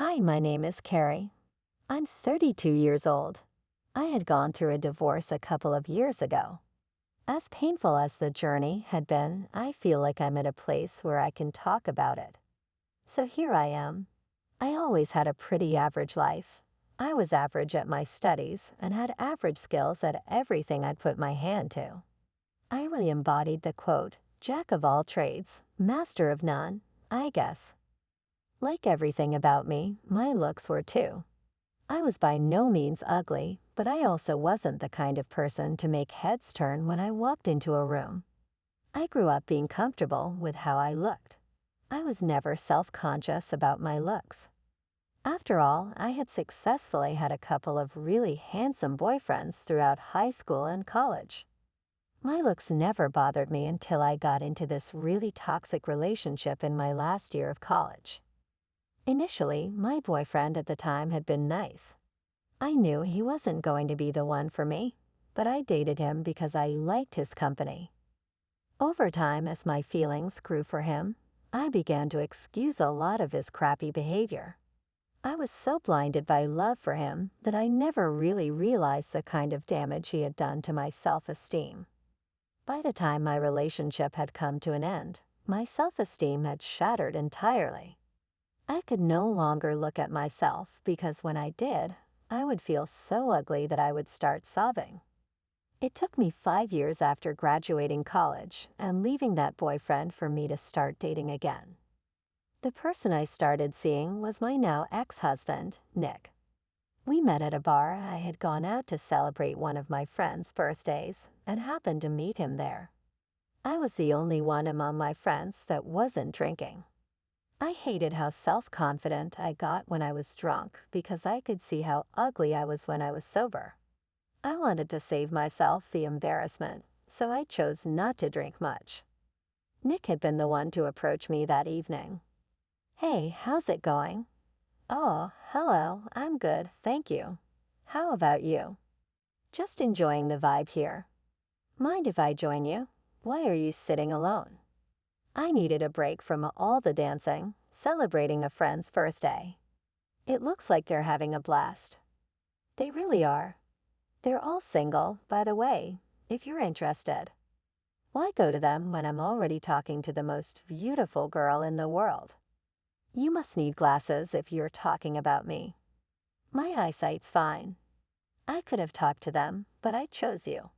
Hi, my name is Carrie. I'm 32 years old. I had gone through a divorce a couple of years ago. As painful as the journey had been, I feel like I'm at a place where I can talk about it. So here I am. I always had a pretty average life. I was average at my studies and had average skills at everything I'd put my hand to. I really embodied the quote, "Jack of all trades, master of none," I guess. Like everything about me, my looks were too. I was by no means ugly, but I also wasn't the kind of person to make heads turn when I walked into a room. I grew up being comfortable with how I looked. I was never self-conscious about my looks. After all, I had successfully had a couple of really handsome boyfriends throughout high school and college. My looks never bothered me until I got into this really toxic relationship in my last year of college. Initially, my boyfriend at the time had been nice. I knew he wasn't going to be the one for me, but I dated him because I liked his company. Over time, as my feelings grew for him, I began to excuse a lot of his crappy behavior. I was so blinded by love for him that I never really realized the kind of damage he had done to my self-esteem. By the time my relationship had come to an end, my self-esteem had shattered entirely. I could no longer look at myself because when I did, I would feel so ugly that I would start sobbing. It took me 5 years after graduating college and leaving that boyfriend for me to start dating again. The person I started seeing was my now ex-husband, Nick. We met at a bar. I had gone out to celebrate one of my friend's birthdays and happened to meet him there. I was the only one among my friends that wasn't drinking. I hated how self-confident I got when I was drunk because I could see how ugly I was when I was sober. I wanted to save myself the embarrassment, so I chose not to drink much. Nick had been the one to approach me that evening. "Hey, how's it going?" "Oh, hello, I'm good, thank you. How about you?" "Just enjoying the vibe here." "Mind if I join you? Why are you sitting alone?" I needed a break from all the dancing, celebrating a friend's birthday. "It looks like they're having a blast." "They really are. They're all single, by the way, if you're interested." "Why go to them when I'm already talking to the most beautiful girl in the world?" "You must need glasses if you're talking about me." "My eyesight's fine." I could have talked to them, but I chose you.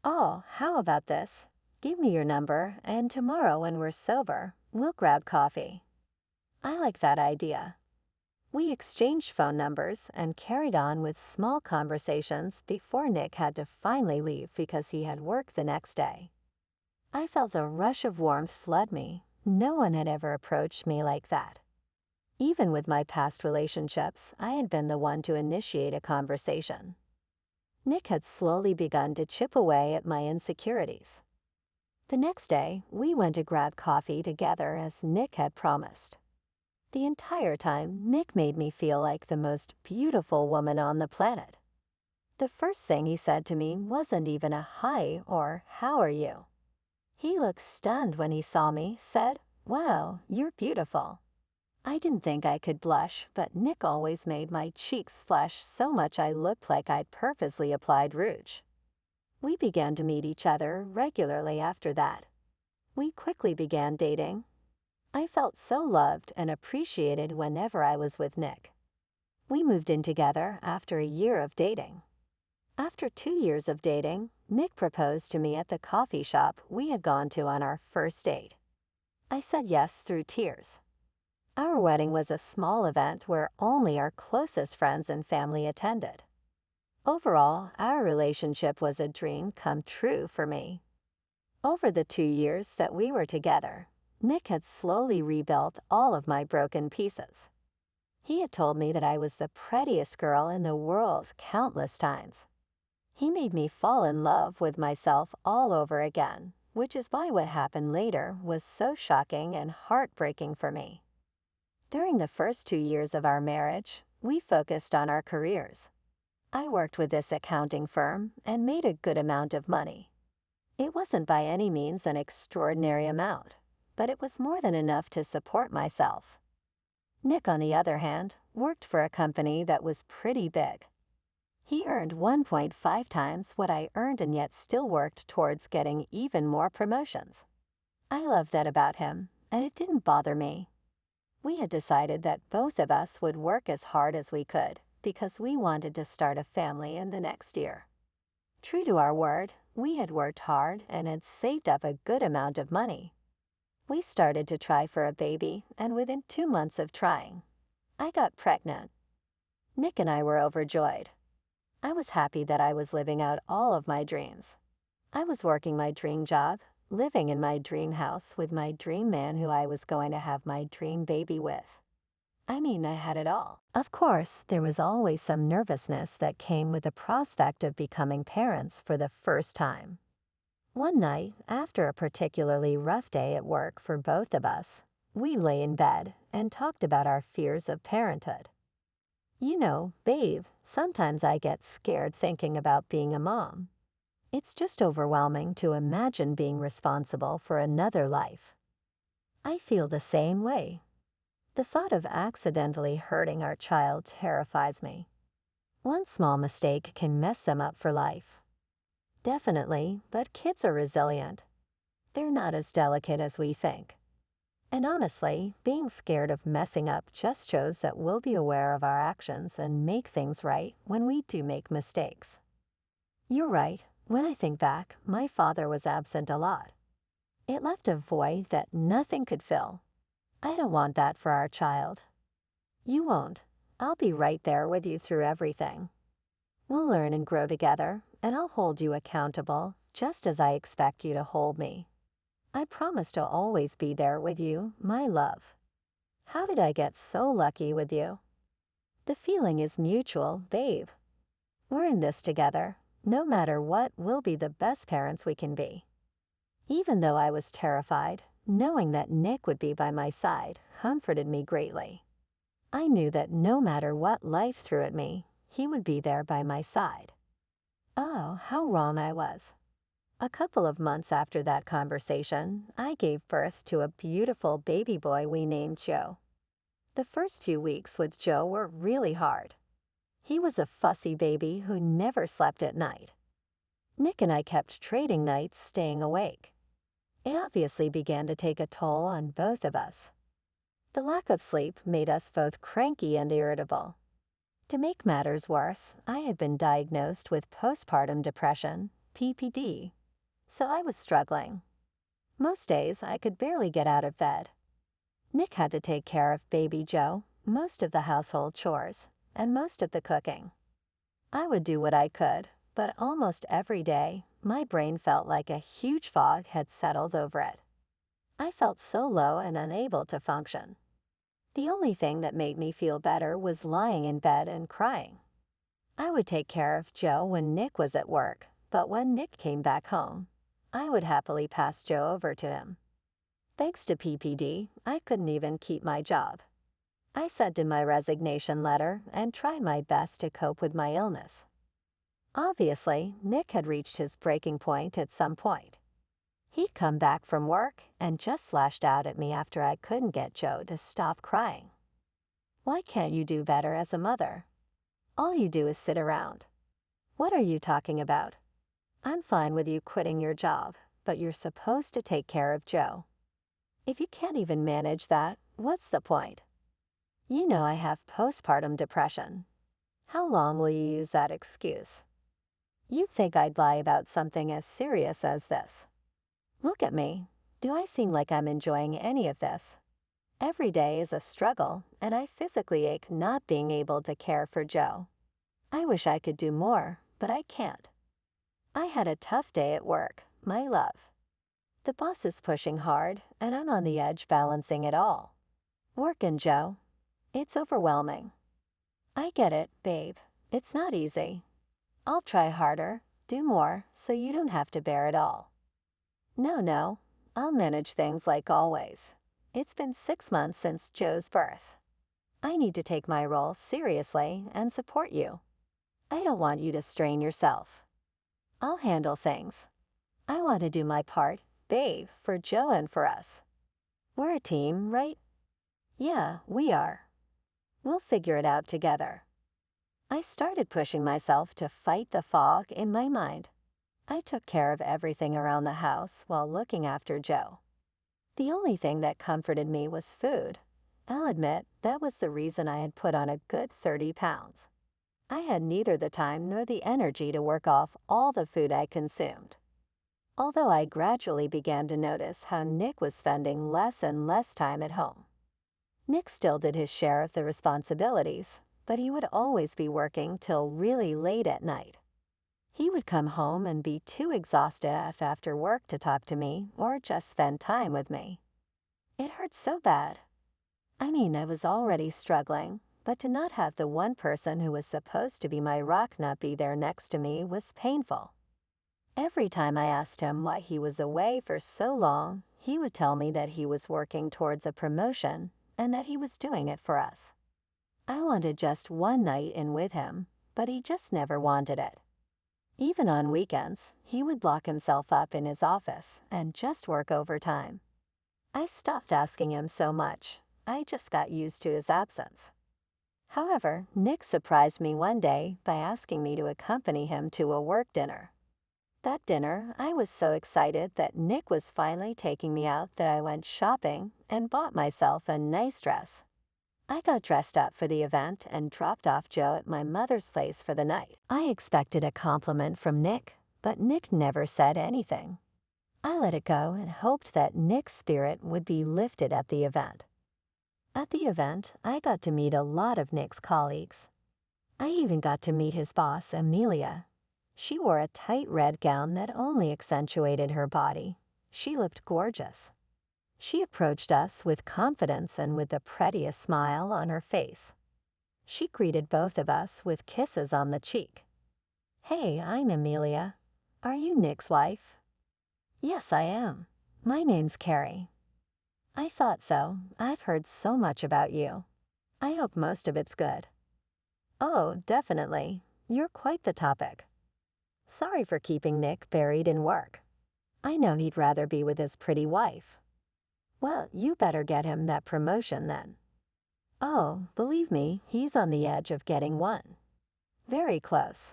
"Oh, how about this? Give me your number, and tomorrow when we're sober, we'll grab coffee." I like that idea. We exchanged phone numbers and carried on with small conversations before Nick had to finally leave because he had work the next day. I felt a rush of warmth flood me. No one had ever approached me like that. Even with my past relationships, I had been the one to initiate a conversation. Nick had slowly begun to chip away at my insecurities. The next day, we went to grab coffee together as Nick had promised. The entire time, Nick made me feel like the most beautiful woman on the planet. The first thing he said to me wasn't even a hi or how are you. He looked stunned when he saw me, said, "Wow, you're beautiful." I didn't think I could blush, but Nick always made my cheeks flush so much I looked like I'd purposely applied rouge. We began to meet each other regularly after that. We quickly began dating. I felt so loved and appreciated whenever I was with Nick. We moved in together after a year of dating. After 2 years of dating, Nick proposed to me at the coffee shop we had gone to on our first date. I said yes through tears. Our wedding was a small event where only our closest friends and family attended. Overall, our relationship was a dream come true for me. Over the 2 years that we were together, Nick had slowly rebuilt all of my broken pieces. He had told me that I was the prettiest girl in the world countless times. He made me fall in love with myself all over again, which is why what happened later was so shocking and heartbreaking for me. During the first 2 years of our marriage, we focused on our careers. I worked with this accounting firm and made a good amount of money. It wasn't by any means an extraordinary amount, but it was more than enough to support myself. Nick, on the other hand, worked for a company that was pretty big. He earned 1.5 times what I earned and yet still worked towards getting even more promotions. I loved that about him, and it didn't bother me. We had decided that both of us would work as hard as we could because we wanted to start a family in the next year. True to our word, we had worked hard and had saved up a good amount of money. We started to try for a baby, and within 2 months of trying, I got pregnant. Nick and I were overjoyed. I was happy that I was living out all of my dreams. I was working my dream job, living in my dream house with my dream man who I was going to have my dream baby with. I mean, I had it all. Of course, there was always some nervousness that came with the prospect of becoming parents for the first time. One night, after a particularly rough day at work for both of us, we lay in bed and talked about our fears of parenthood. You know, babe, sometimes I get scared thinking about being a mom. It's just overwhelming to imagine being responsible for another life. I feel the same way. The thought of accidentally hurting our child terrifies me. One small mistake can mess them up for life. Definitely, but kids are resilient. They're not as delicate as we think. And honestly, being scared of messing up just shows that we'll be aware of our actions and make things right when we do make mistakes. You're right. When I think back, my father was absent a lot. It left a void that nothing could fill. I don't want that for our child. You won't. I'll be right there with you through everything. We'll learn and grow together, and I'll hold you accountable just as I expect you to hold me. I promise to always be there with you, my love. How did I get so lucky with you? The feeling is mutual, babe. We're in this together. No matter what, we'll be the best parents we can be. Even though I was terrified, knowing that Nick would be by my side comforted me greatly. I knew that no matter what life threw at me, he would be there by my side. Oh, how wrong I was. A couple of months after that conversation, I gave birth to a beautiful baby boy we named Joe. The first few weeks with Joe were really hard. He was a fussy baby who never slept at night. Nick and I kept trading nights staying awake. It obviously began to take a toll on both of us. The lack of sleep made us both cranky and irritable. To make matters worse, I had been diagnosed with postpartum depression, PPD, so I was struggling. Most days, I could barely get out of bed. Nick had to take care of baby Joe, most of the household chores, and most of the cooking. I would do what I could, but almost every day, my brain felt like a huge fog had settled over it. I felt so low and unable to function. The only thing that made me feel better was lying in bed and crying. I would take care of Joe when Nick was at work, but when Nick came back home, I would happily pass Joe over to him. Thanks to PPD, I couldn't even keep my job. I sent in my resignation letter and tried my best to cope with my illness. Obviously, Nick had reached his breaking point at some point. He'd come back from work and just lashed out at me after I couldn't get Joe to stop crying. Why can't you do better as a mother? All you do is sit around. What are you talking about? I'm fine with you quitting your job, but you're supposed to take care of Joe. If you can't even manage that, what's the point? You know I have postpartum depression. How long will you use that excuse? You think I'd lie about something as serious as this? Look at me. Do I seem like I'm enjoying any of this? Every day is a struggle, and I physically ache not being able to care for Joe. I wish I could do more, but I can't. I had a tough day at work, my love. The boss is pushing hard, and I'm on the edge balancing it all. Work and Joe. It's overwhelming. I get it, babe. It's not easy. I'll try harder, do more, so you don't have to bear it all. No, I'll manage things like always. It's been 6 months since Joe's birth. I need to take my role seriously and support you. I don't want you to strain yourself. I'll handle things. I want to do my part, babe, for Joe and for us. We're a team, right? Yeah, we are. We'll figure it out together. I started pushing myself to fight the fog in my mind. I took care of everything around the house while looking after Joe. The only thing that comforted me was food. I'll admit that was the reason I had put on a good 30 pounds. I had neither the time nor the energy to work off all the food I consumed. Although I gradually began to notice how Nick was spending less and less time at home. Nick still did his share of the responsibilities, but he would always be working till really late at night. He would come home and be too exhausted after work to talk to me or just spend time with me. It hurt so bad. I mean, I was already struggling, but to not have the one person who was supposed to be my rock not be there next to me was painful. Every time I asked him why he was away for so long, he would tell me that he was working towards a promotion and that he was doing it for us. I wanted just one night in with him, but he just never wanted it. Even on weekends, he would lock himself up in his office and just work overtime. I stopped asking him so much. I just got used to his absence. However, Nick surprised me one day by asking me to accompany him to a work dinner. That dinner, I was so excited that Nick was finally taking me out that I went shopping and bought myself a nice dress. I got dressed up for the event and dropped off Joe at my mother's place for the night. I expected a compliment from Nick, but Nick never said anything. I let it go and hoped that Nick's spirit would be lifted at the event. At the event, I got to meet a lot of Nick's colleagues. I even got to meet his boss, Amelia. She wore a tight red gown that only accentuated her body. She looked gorgeous. She approached us with confidence and with the prettiest smile on her face. She greeted both of us with kisses on the cheek. "Hey, I'm Amelia. Are you Nick's wife?" "Yes, I am. My name's Carrie." "I thought so. I've heard so much about you. I hope most of it's good." "Oh, definitely. You're quite the topic." Sorry for keeping Nick buried in work. I know he'd rather be with his pretty wife. Well, you better get him that promotion then. Oh, believe me, he's on the edge of getting one. Very close.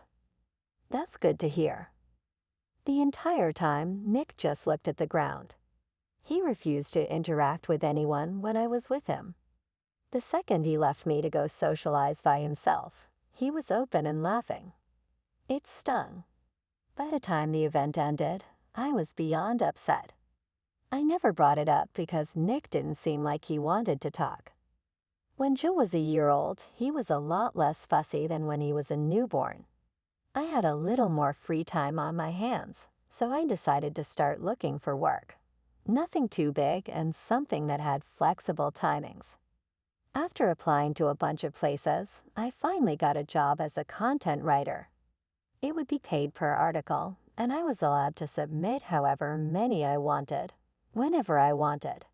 That's good to hear. The entire time, Nick just looked at the ground. He refused to interact with anyone when I was with him. The second he left me to go socialize by himself, he was open and laughing. It stung. By the time the event ended, I was beyond upset. I never brought it up because Nick didn't seem like he wanted to talk. When Joe was a year old, he was a lot less fussy than when he was a newborn. I had a little more free time on my hands, so I decided to start looking for work. Nothing too big and something that had flexible timings. After applying to a bunch of places, I finally got a job as a content writer. It would be paid per article, and I was allowed to submit however many I wanted, whenever I wanted.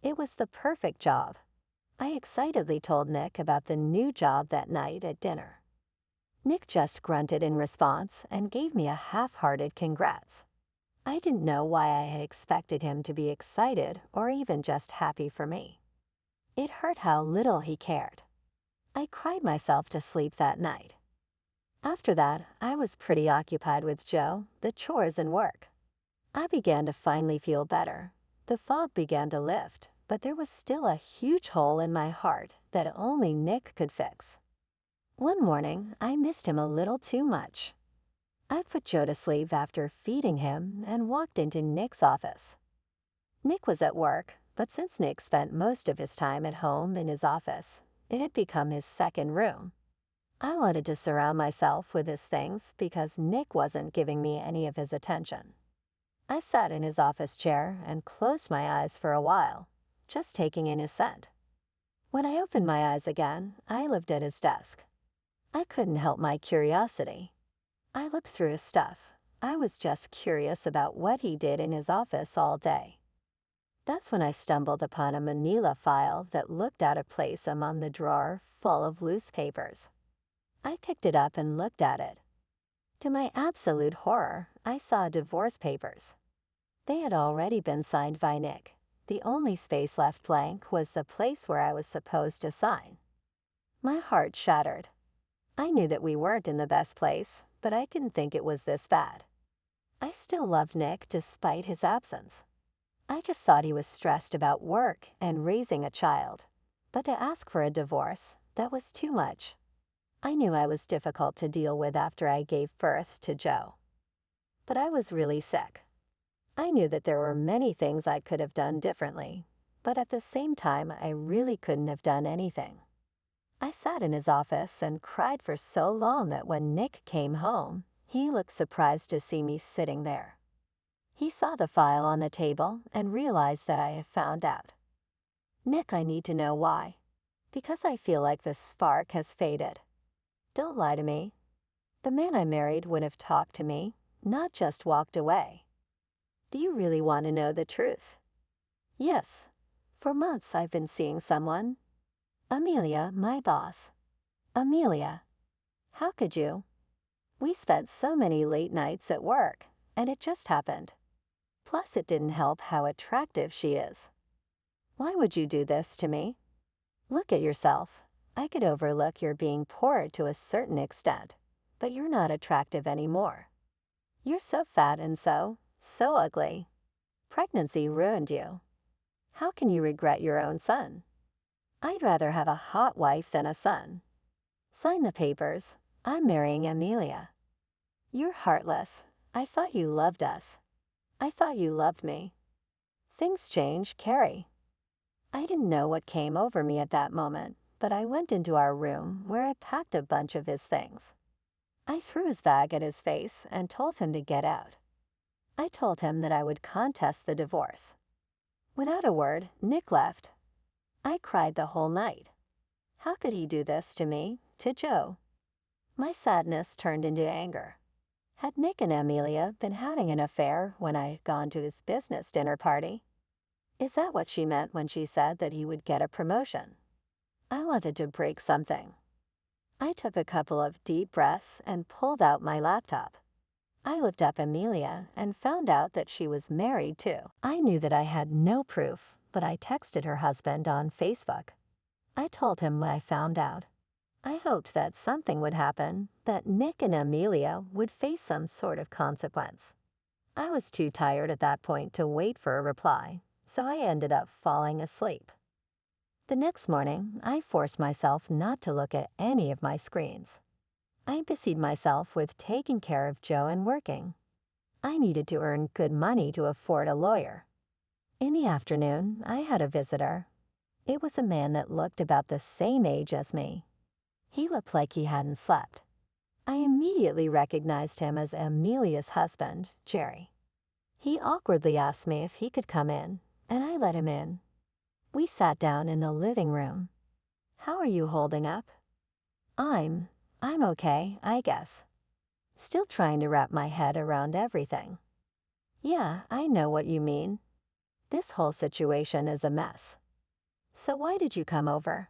It was the perfect job. I excitedly told Nick about the new job that night at dinner. Nick just grunted in response and gave me a half-hearted congrats. I didn't know why I had expected him to be excited or even just happy for me. It hurt how little he cared. I cried myself to sleep that night. After that, I was pretty occupied with Joe, the chores and work. I began to finally feel better. The fog began to lift, but there was still a huge hole in my heart that only Nick could fix. One morning, I missed him a little too much. I put Joe to sleep after feeding him and walked into Nick's office. Nick was at work, but since Nick spent most of his time at home in his office, it had become his second room. I wanted to surround myself with his things because Nick wasn't giving me any of his attention. I sat in his office chair and closed my eyes for a while, just taking in his scent. When I opened my eyes again, I looked at his desk. I couldn't help my curiosity. I looked through his stuff. I was just curious about what he did in his office all day. That's when I stumbled upon a manila file that looked out of place among the drawer full of loose papers. I picked it up and looked at it. To my absolute horror, I saw divorce papers. They had already been signed by Nick. The only space left blank was the place where I was supposed to sign. My heart shattered. I knew that we weren't in the best place, but I didn't think it was this bad. I still loved Nick despite his absence. I just thought he was stressed about work and raising a child. But to ask for a divorce, that was too much. I knew I was difficult to deal with after I gave birth to Joe. But I was really sick. I knew that there were many things I could have done differently, but at the same time, I really couldn't have done anything. I sat in his office and cried for so long that when Nick came home, he looked surprised to see me sitting there. He saw the file on the table and realized that I had found out. Nick, I need to know why. Because I feel like the spark has faded. Don't lie to me. The man I married would have talked to me, not just walked away. Do you really want to know the truth? Yes. For months I've been seeing someone. Amelia, my boss. Amelia. How could you? We spent so many late nights at work, and it just happened. Plus, it didn't help how attractive she is. Why would you do this to me? Look at yourself. I could overlook your being poor to a certain extent, but you're not attractive anymore. You're so fat and so ugly. Pregnancy ruined you. How can you regret your own son? I'd rather have a hot wife than a son. Sign the papers. I'm marrying Amelia. You're heartless. I thought you loved us. I thought you loved me. Things change, Carrie. I didn't know what came over me at that moment, but I went into our room where I packed a bunch of his things. I threw his bag at his face and told him to get out. I told him that I would contest the divorce. Without a word, Nick left. I cried the whole night. How could he do this to me, to Joe? My sadness turned into anger. Had Nick and Amelia been having an affair when I had gone to his business dinner party? Is that what she meant when she said that he would get a promotion? I wanted to break something. I took a couple of deep breaths and pulled out my laptop. I looked up Amelia and found out that she was married too. I knew that I had no proof, but I texted her husband on Facebook. I told him what I found out. I hoped that something would happen, that Nick and Amelia would face some sort of consequence. I was too tired at that point to wait for a reply, so I ended up falling asleep. The next morning, I forced myself not to look at any of my screens. I busied myself with taking care of Joe and working. I needed to earn good money to afford a lawyer. In the afternoon, I had a visitor. It was a man that looked about the same age as me. He looked like he hadn't slept. I immediately recognized him as Amelia's husband, Jerry. He awkwardly asked me if he could come in, and I let him in. We sat down in the living room. How are you holding up? I'm okay, I guess. Still trying to wrap my head around everything. Yeah, I know what you mean. This whole situation is a mess. So why did you come over?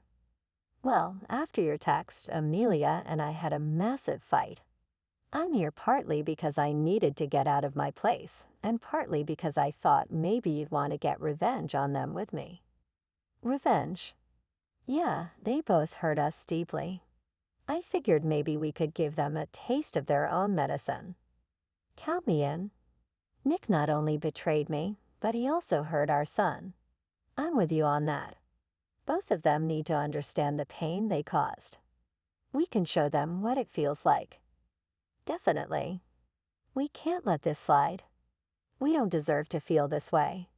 Well, after your text, Amelia and I had a massive fight. I'm here partly because I needed to get out of my place, and partly because I thought maybe you'd want to get revenge on them with me. Revenge? Yeah, they both hurt us deeply. I figured maybe we could give them a taste of their own medicine. Count me in. Nick not only betrayed me, but he also hurt our son. I'm with you on that. Both of them need to understand the pain they caused. We can show them what it feels like. Definitely. We can't let this slide. We don't deserve to feel this way.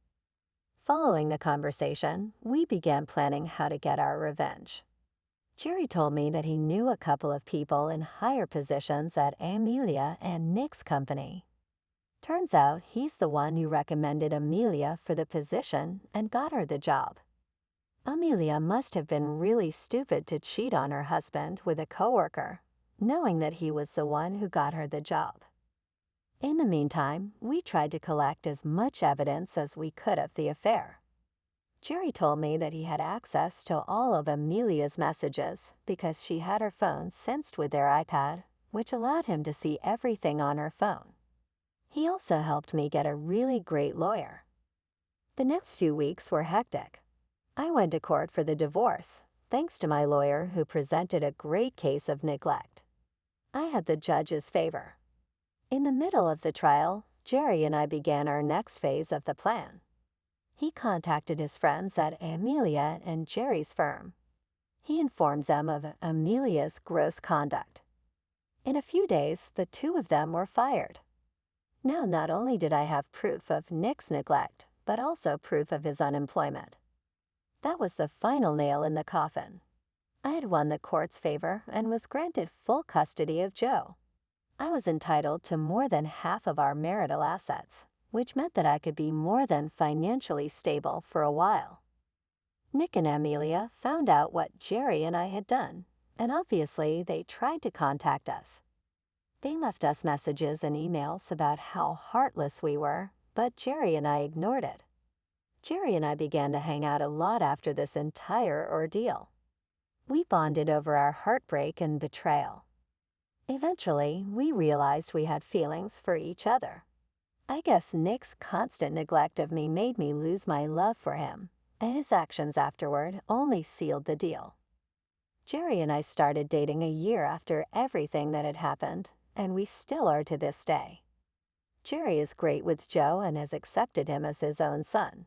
Following the conversation, we began planning how to get our revenge. Jerry told me that he knew a couple of people in higher positions at Amelia and Nick's company. Turns out he's the one who recommended Amelia for the position and got her the job. Amelia must have been really stupid to cheat on her husband with a coworker, knowing that he was the one who got her the job. In the meantime, we tried to collect as much evidence as we could of the affair. Jerry told me that he had access to all of Amelia's messages because she had her phone synced with their iPad, which allowed him to see everything on her phone. He also helped me get a really great lawyer. The next few weeks were hectic. I went to court for the divorce, thanks to my lawyer who presented a great case of neglect. I had the judge's favor. In the middle of the trial, Jerry and I began our next phase of the plan. He contacted his friends at Amelia and Jerry's firm. He informed them of Amelia's gross conduct. In a few days, the two of them were fired. Now, not only did I have proof of Nick's neglect, but also proof of his unemployment. That was the final nail in the coffin. I had won the court's favor and was granted full custody of Joe. I was entitled to more than half of our marital assets, which meant that I could be more than financially stable for a while. Nick and Amelia found out what Jerry and I had done, and obviously they tried to contact us. They left us messages and emails about how heartless we were, but Jerry and I ignored it. Jerry and I began to hang out a lot after this entire ordeal. We bonded over our heartbreak and betrayal. Eventually, we realized we had feelings for each other. I guess Nick's constant neglect of me made me lose my love for him, and his actions afterward only sealed the deal. Jerry and I started dating a year after everything that had happened, and we still are to this day. Jerry is great with Joe and has accepted him as his own son.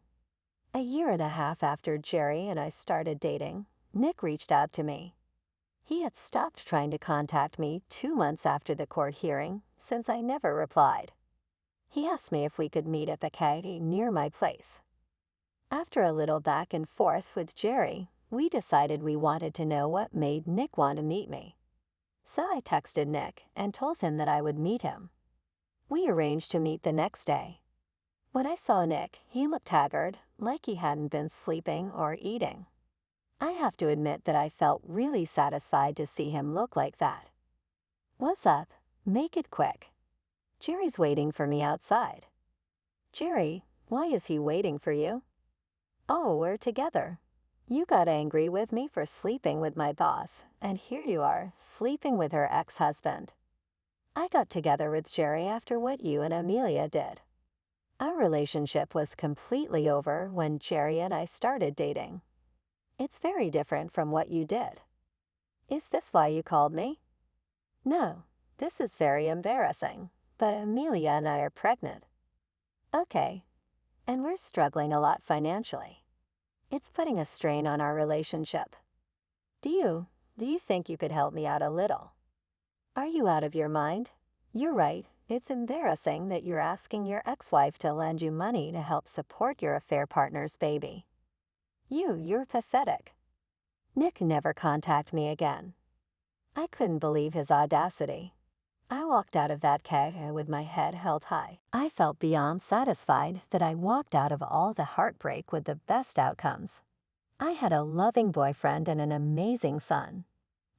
A year and a half after Jerry and I started dating, Nick reached out to me. He had stopped trying to contact me 2 months after the court hearing, since I never replied. He asked me if we could meet at the cafe near my place. After a little back and forth with Jerry, we decided we wanted to know what made Nick want to meet me. So I texted Nick and told him that I would meet him. We arranged to meet the next day. When I saw Nick, he looked haggard, like he hadn't been sleeping or eating. I have to admit that I felt really satisfied to see him look like that. "What's up? Make it quick. Jerry's waiting for me outside." "Jerry, why is he waiting for you?" "Oh, we're together. You got angry with me for sleeping with my boss, and here you are, sleeping with her ex-husband. I got together with Jerry after what you and Amelia did. Our relationship was completely over when Jerry and I started dating. It's very different from what you did. Is this why you called me?" "No, this is very embarrassing, but Amelia and I are pregnant." "Okay, and we're struggling a lot financially. It's putting a strain on our relationship. Do you think you could help me out a little?" "Are you out of your mind? You're right, it's embarrassing that you're asking your ex-wife to lend you money to help support your affair partner's baby. You're pathetic." Nick never contacted me again. I couldn't believe his audacity. I walked out of that cafe with my head held high. I felt beyond satisfied that I walked out of all the heartbreak with the best outcomes. I had a loving boyfriend and an amazing son.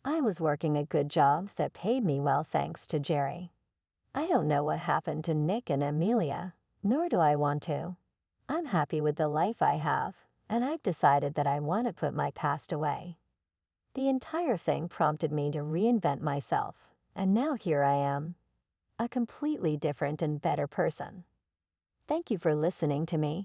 I was working a good job that paid me well thanks to Jerry. I don't know what happened to Nick and Amelia, nor do I want to. I'm happy with the life I have, and I've decided that I want to put my past away. The entire thing prompted me to reinvent myself, and now here I am, a completely different and better person. Thank you for listening to me.